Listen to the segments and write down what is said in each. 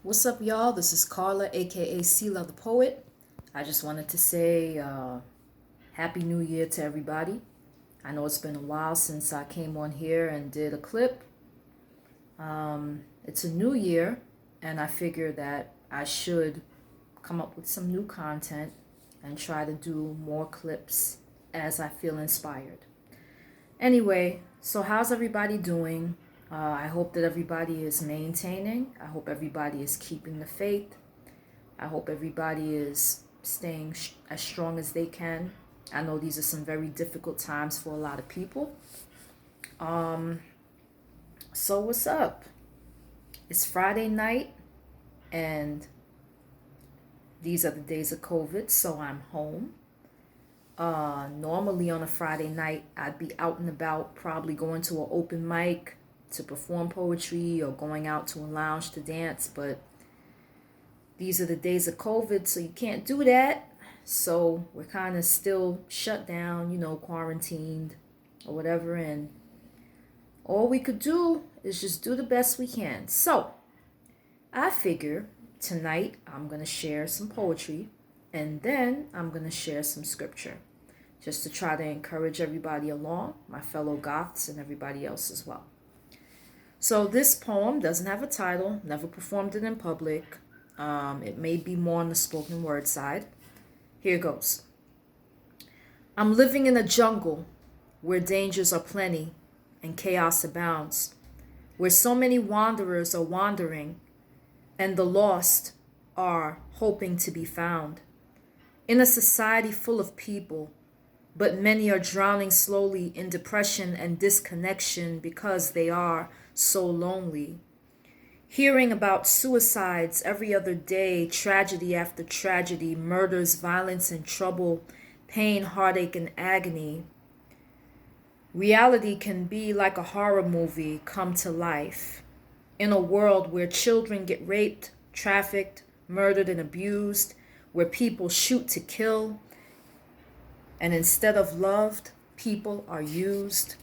What's up, y'all? This is Carla, aka Sela the Poet. I just wanted to say Happy New Year to everybody. I know it's been a while since I came on here and did a clip. It's a new year, and I figure that I should come up with some new content and try to do more clips as I feel inspired. Anyway, so how's everybody doing? I hope that everybody is maintaining. I hope everybody is keeping the faith. I hope everybody is staying as strong as they can. I know these are some very difficult times for a lot of people. So what's up? It's Friday night, and these are the days of COVID, so I'm home. Normally on a Friday night, I'd be out and about, probably going to an open mic to perform poetry or going out to a lounge to dance, but these are the days of COVID, so you can't do that. So we're kind of still shut down, quarantined or whatever, and all we could do is just do the best we can. So I figure tonight I'm going to share some poetry and then I'm going to share some scripture just to try to encourage everybody along, my fellow Goths and everybody else as well. So this poem doesn't have a title, never performed it in public. It may be more on the spoken word side. Here goes. I'm living in a jungle where dangers are plenty and chaos abounds, where so many wanderers are wandering and the lost are hoping to be found. In a society full of people, but many are drowning slowly in depression and disconnection because they are so lonely. Hearing about suicides every other day, tragedy after tragedy, murders, violence and trouble, pain, heartache and agony. Reality can be like a horror movie come to life. In a world where children get raped, trafficked, murdered and abused, where people shoot to kill, and instead of loved, people are used.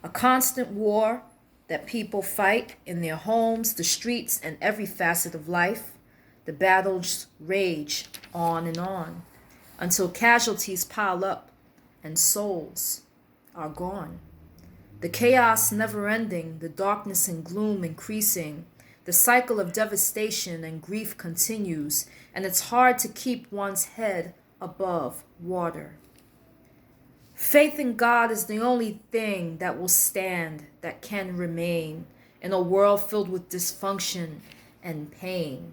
A constant war that people fight in their homes, the streets, and every facet of life. The battles rage on and on until casualties pile up and souls are gone. The chaos never ending, the darkness and gloom increasing. The cycle of devastation and grief continues, and it's hard to keep one's head above water. Faith in God is the only thing that will stand, that can remain in a world filled with dysfunction and pain.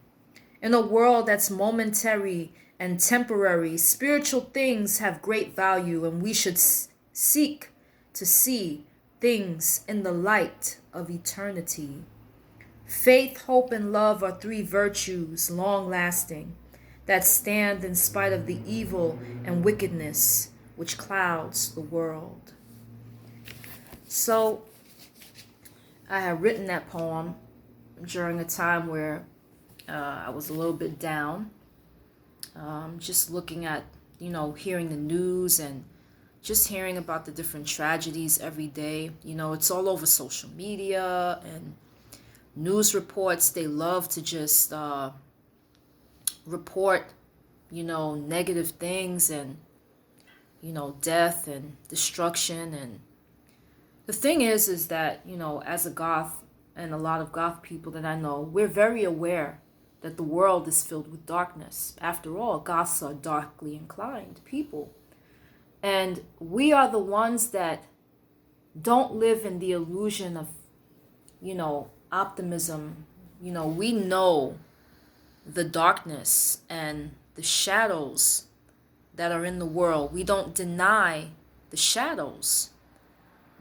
In a world that's momentary and temporary, spiritual things have great value, and we should seek to see things in the light of eternity. Faith, hope, and love are three virtues, long lasting, that stand in spite of the evil and wickedness which clouds the world. So I had written that poem during a time where I was a little bit down, just looking at, hearing the news and just hearing about the different tragedies every day. It's all over social media and news reports. They love to just report, negative things and death and destruction. And the thing is that, as a Goth and a lot of Goth people that I know, we're very aware that the world is filled with darkness. After all, Goths are darkly inclined people. And we are the ones that don't live in the illusion of, optimism. We know the darkness and the shadows that are in the world. We don't deny the shadows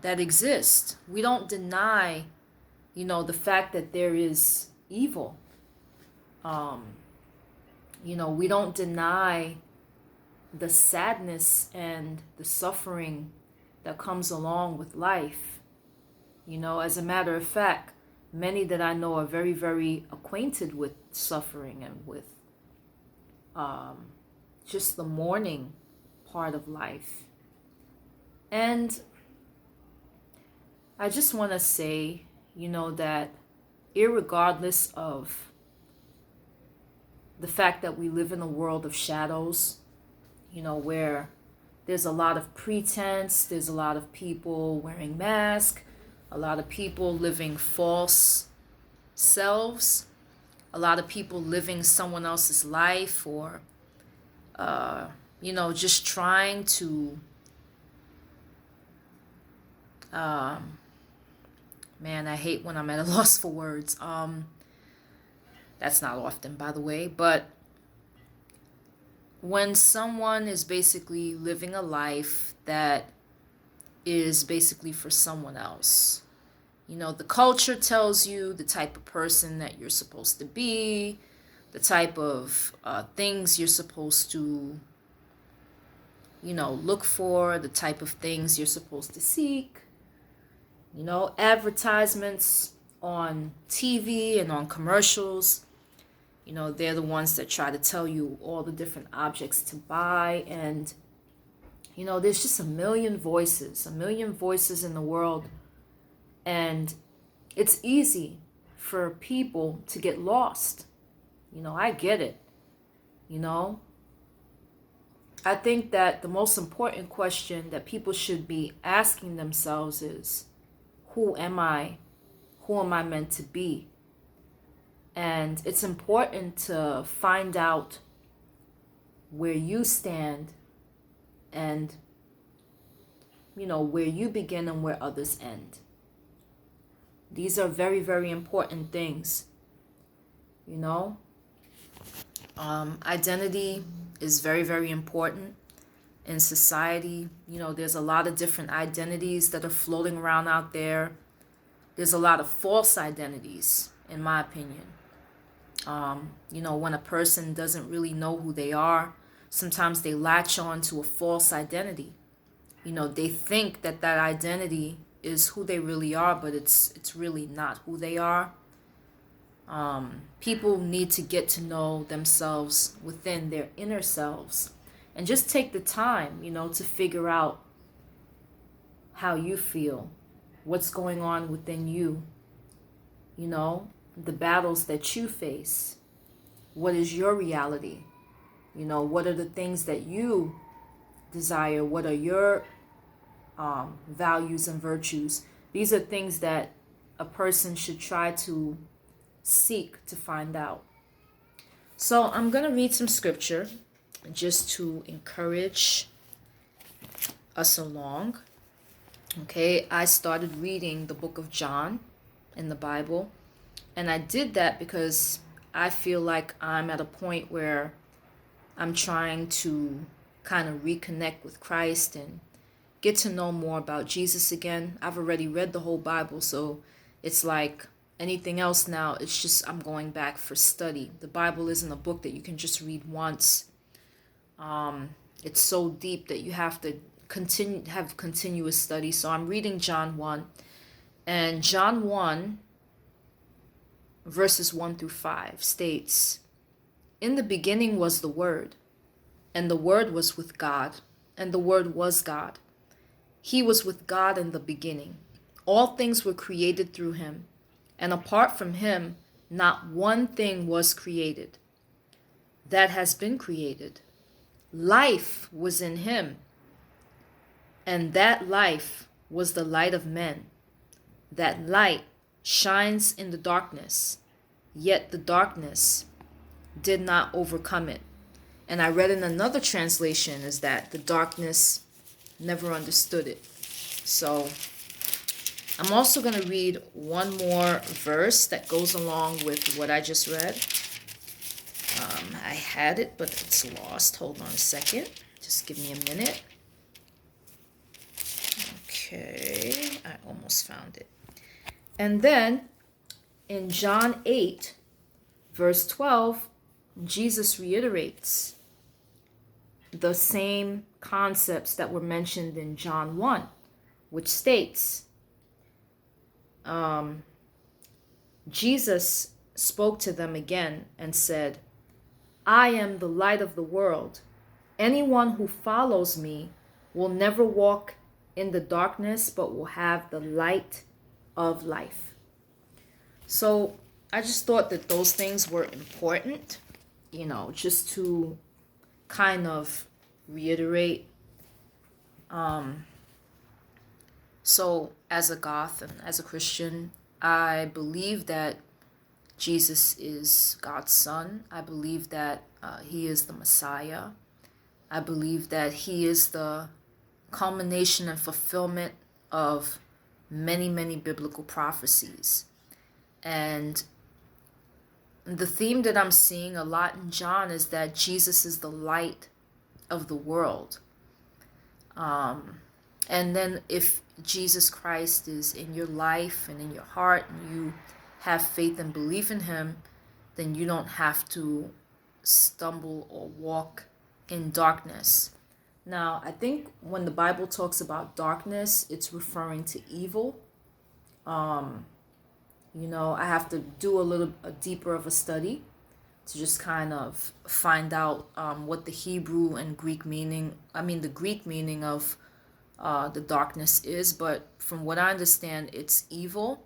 that exist. We don't deny, the fact that there is evil. We don't deny the sadness and the suffering that comes along with life. As a matter of fact, many that I know are very, very acquainted with suffering and with just the mourning part of life. And I just want to say, that irregardless of the fact that we live in a world of shadows, where there's a lot of pretense, there's a lot of people wearing masks, a lot of people living false selves, a lot of people living someone else's life, or, just trying to, man, I hate when I'm at a loss for words. That's not often, by the way, but when someone is basically living a life that is basically for someone else. The culture tells you the type of person that you're supposed to be, the type of things you're supposed to, look for, the type of things you're supposed to seek. Advertisements on TV and on commercials, they're the ones that try to tell you all the different objects to buy. And, there's just a million voices in the world. And it's easy for people to get lost. I get it. I think that the most important question that people should be asking themselves is, who am I? Who am I meant to be? And it's important to find out where you stand and, where you begin and where others end. These are very, very important things. Identity is very, very important in society. There's a lot of different identities that are floating around out there. There's a lot of false identities, in my opinion. When a person doesn't really know who they are, sometimes they latch on to a false identity. They think that identity is who they really are, but it's really not who they are. People need to get to know themselves within their inner selves and just take the time, to figure out how you feel, what's going on within you, the battles that you face. What is your reality? What are the things that you desire? What are your values and virtues? These are things that a person should try to seek to find out. So I'm going to read some scripture just to encourage us along. Okay, I started reading the book of John in the Bible, and I did that because I feel like I'm at a point where I'm trying to kind of reconnect with Christ and get to know more about Jesus again. I've already read the whole Bible, so it's like anything else now, it's just I'm going back for study. The Bible isn't a book that you can just read once. It's so deep that you have to have continuous study. So I'm reading John 1. And John 1, verses 1 through 5 states, "In the beginning was the Word, and the Word was with God, and the Word was God. He was with God in the beginning. All things were created through him, and apart from him, not one thing was created that has been created. Life was in him, and that life was the light of men. That light shines in the darkness, yet the darkness did not overcome it." And I read in another translation is that the darkness never understood it. So I'm also going to read one more verse that goes along with what I just read. I had it, but it's lost. Hold on a second. Just give me a minute. Okay, I almost found it. And then in John 8, verse 12, Jesus reiterates the same concepts that were mentioned in John 1, which states, Jesus spoke to them again and said, "I am the light of the world. Anyone who follows me will never walk in the darkness, but will have the light of life." So I just thought that those things were important, just to kind of reiterate. So, as a Goth and as a Christian, I believe that Jesus is God's son. I believe that he is the Messiah. I believe that he is the culmination and fulfillment of many, many biblical prophecies. And the theme that I'm seeing a lot in John is that Jesus is the light of the world. And then if Jesus Christ is in your life and in your heart, and you have faith and belief in him, then you don't have to stumble or walk in darkness. Now, I think when the Bible talks about darkness, it's referring to evil. I have to do a deeper of a study to just kind of find out what the Hebrew and Greek meaning, the Greek meaning of the darkness is. But from what I understand, it's evil.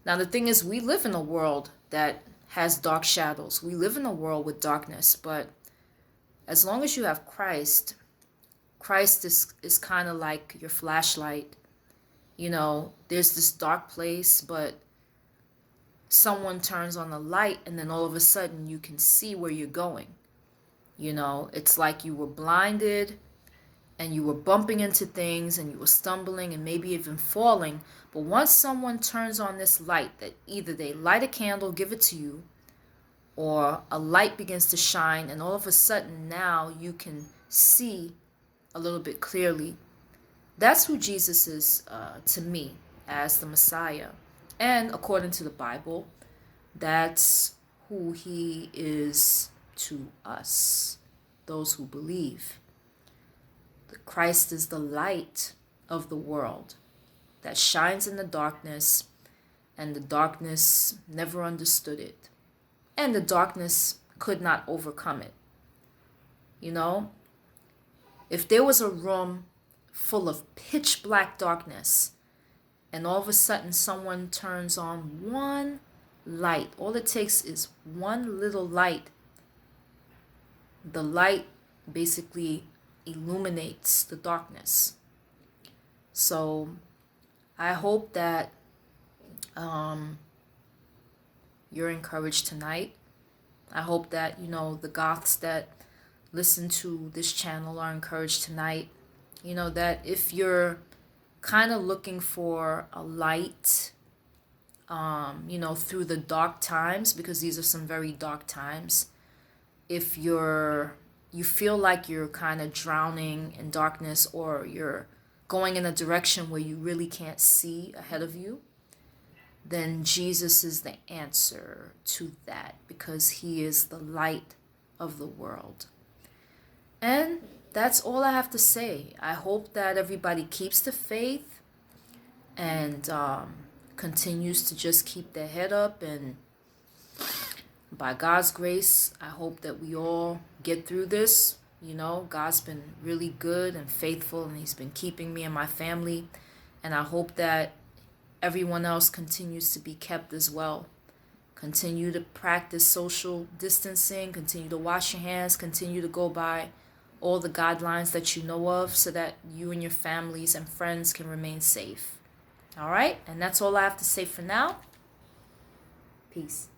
Now, the thing is, we live in a world that has dark shadows. We live in a world with darkness, but as long as you have Christ, Christ is kind of like your flashlight. There's this dark place, but someone turns on the light and then all of a sudden you can see where you're going. It's like you were blinded and you were bumping into things and you were stumbling and maybe even falling. But once someone turns on this light, that either they light a candle, give it to you, or a light begins to shine, and all of a sudden now you can see a little bit clearly. That's who Jesus is to me as the Messiah. And according to the Bible, that's who he is to us, those who believe. Christ is the light of the world that shines in the darkness, and the darkness never understood it. And the darkness could not overcome it. If there was a room full of pitch black darkness, and all of a sudden someone turns on one light, all it takes is one little light. The light basically illuminates the darkness. So I hope that you're encouraged tonight. I hope that, the Goths that listen to this channel are encouraged tonight. That if you're kind of looking for a light, through the dark times, because these are some very dark times. If you feel like you're kind of drowning in darkness, or you're going in a direction where you really can't see ahead of you, then Jesus is the answer to that, because he is the light of the world. And that's all I have to say. I hope that everybody keeps the faith and continues to just keep their head up. And by God's grace, I hope that we all get through this. God's been really good and faithful, and he's been keeping me and my family. And I hope that everyone else continues to be kept as well. Continue to practice social distancing, continue to wash your hands, continue to go by all the guidelines that you know of, so that you and your families and friends can remain safe. All right? And that's all I have to say for now. Peace.